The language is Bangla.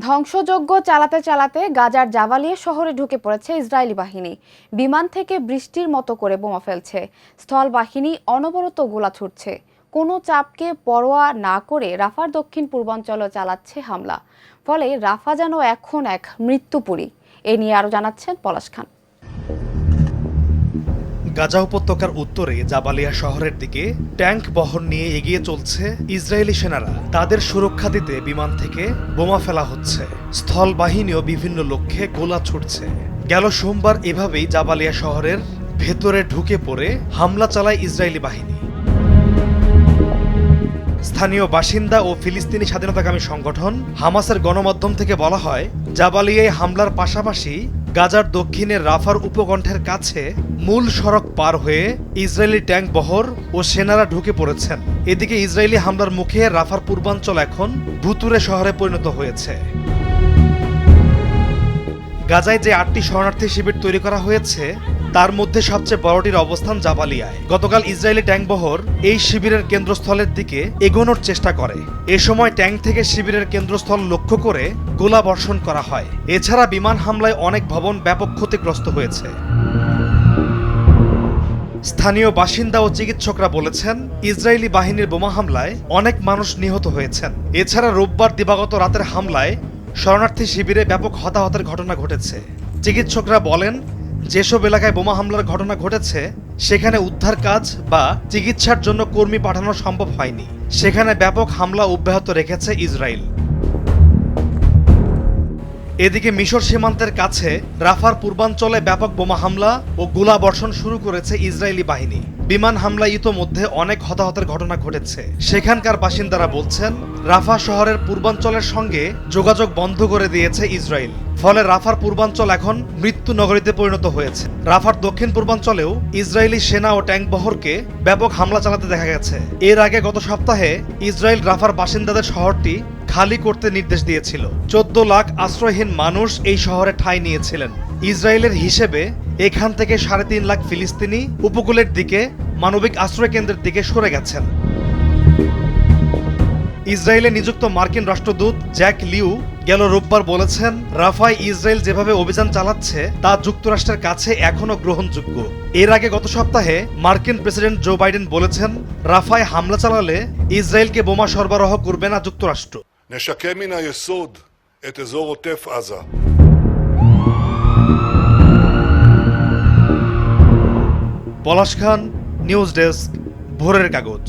ধ্বংসযজ্ঞ চালাতে চালাতে গাজার জাবালিয়া শহরে ঢুকে পড়েছে ইসরায়েলি বাহিনী। বিমান থেকে বৃষ্টির মতো করে বোমা ফেলছে, স্থল বাহিনী অনবরত গোলা ছুটছে। কোনো চাপকে পরোয়া না করে রাফার দক্ষিণ পূর্বাঞ্চলে চালাচ্ছে হামলা। ফলে রাফা যেন এখন এক মৃত্যুপুরী। এ নিয়ে আরো জানাচ্ছেন পলাশ খান। গাজা উপত্যকার উত্তরে জাবালিয়া শহরের দিকে ট্যাঙ্ক বহর নিয়ে এগিয়ে চলছে ইসরায়েলি সেনারা। তাদের সুরক্ষা দিতে বিমান থেকে বোমা ফেলা হচ্ছে, স্থল বাহিনীও বিভিন্ন লক্ষ্যে গোলা ছুটছে। গেল সোমবার এভাবেই জাবালিয়া শহরের ভেতরে ঢুকে পড়ে হামলা চালায় ইসরায়েলি বাহিনী। স্থানীয় বাসিন্দা ও ফিলিস্তিনি স্বাধীনতাকামী সংগঠন হামাসের গণমাধ্যম থেকে বলা হয়, জাবালিয়ায় হামলার পাশাপাশি গাজার দক্ষিণের রাফার উপকণ্ঠের কাছে মূল সড়ক পার হয়ে ইসরায়েলি ট্যাঙ্ক বহর ও সেনারা ঢুকে পড়েছেন। এদিকে ইসরায়েলি হামলার মুখে রাফার পূর্বাঞ্চল এখন ভুতুড়ে শহরে পরিণত হয়েছে। গাজায় যে 8টি শরণার্থী শিবির তৈরি করা হয়েছে তার মধ্যে সবচেয়ে বড়টির অবস্থান জাবালিয়ায়। গতকাল ইসরায়েলি ট্যাঙ্কবহর এই শিবিরের কেন্দ্রস্থলের দিকে এগোনোর চেষ্টা করে। এ সময় ট্যাঙ্ক থেকে শিবিরের কেন্দ্রস্থল লক্ষ্য করে গোলা বর্ষণ করা হয়। এছাড়া বিমান হামলায় অনেক ভবন ব্যাপক ক্ষতিগ্রস্ত হয়েছে। স্থানীয় বাসিন্দা ও চিকিৎসকরা বলেছেন, ইসরায়েলি বাহিনীর বোমা হামলায় অনেক মানুষ নিহত হয়েছেন। এছাড়া রোববার দিবাগত রাতের হামলায় শরণার্থী শিবিরে ব্যাপক হতাহতের ঘটনা ঘটেছে। চিকিৎসকরা বলেন, যেসব এলাকায় বোমা হামলার ঘটনা ঘটেছে সেখানে উদ্ধার কাজ বা চিকিৎসার জন্য কর্মী পাঠানো সম্ভব হয়নি। সেখানে ব্যাপক হামলা অব্যাহত রেখেছে ইসরায়েল। এদিকে মিশর সীমান্তের কাছে রাফার পূর্বাঞ্চলে ব্যাপক বোমা হামলা ও গোলা বর্ষণ শুরু করেছে ইসরায়েলি বাহিনী। বিমান হামলায় ইতোমধ্যে অনেক হতাহতের ঘটনা ঘটেছে। সেখানকার বাসিন্দারা বলছেন, রাফা শহরের পূর্বাঞ্চলের সঙ্গে যোগাযোগ বন্ধ করে দিয়েছে ইসরায়েল। ফলে রাফার পূর্বাঞ্চল এখন মৃত্যু নগরীতে পরিণত হয়েছে। রাফার দক্ষিণ পূর্বাঞ্চলেও ইসরায়েলি সেনা ও ট্যাঙ্ক বহরকে ব্যাপক হামলা চালাতে দেখা গেছে। এর আগে গত সপ্তাহে ইসরায়েল রাফার বাসিন্দাদের শহরটি খালি করতে নির্দেশ দিয়েছিল। 14 লাখ আশ্রয়হীন মানুষ এই শহরে ঠাঁই নিয়েছিলেন। ইসরায়েলের হিসেবে এখান থেকে 3.5 লাখ ফিলিস্তিনি উপকূলের দিকে মানবিক আশ্রয় কেন্দ্রের দিকে সরে গেছেন। ইসরায়েলে নিযুক্ত মার্কিন রাষ্ট্রদূত জ্যাক লিউ গেল রোববার বলেছেন, রাফায় ইসরায়েল যেভাবে অভিযান চালাচ্ছে তা যুক্তরাষ্ট্রের কাছে এখনো গ্রহণযোগ্য। এর আগে গত সপ্তাহে মার্কিন প্রেসিডেন্ট জো বাইডেন বলেছেন, রাফায় হামলা চালালে ইসরায়েলকে বোমা সরবরাহ করবে না যুক্তরাষ্ট্র। נשקם מן היסוד את אזור עוטף עזה. পলাশ খান, নিউজ ডেস্ক, ভোরের কাগজ।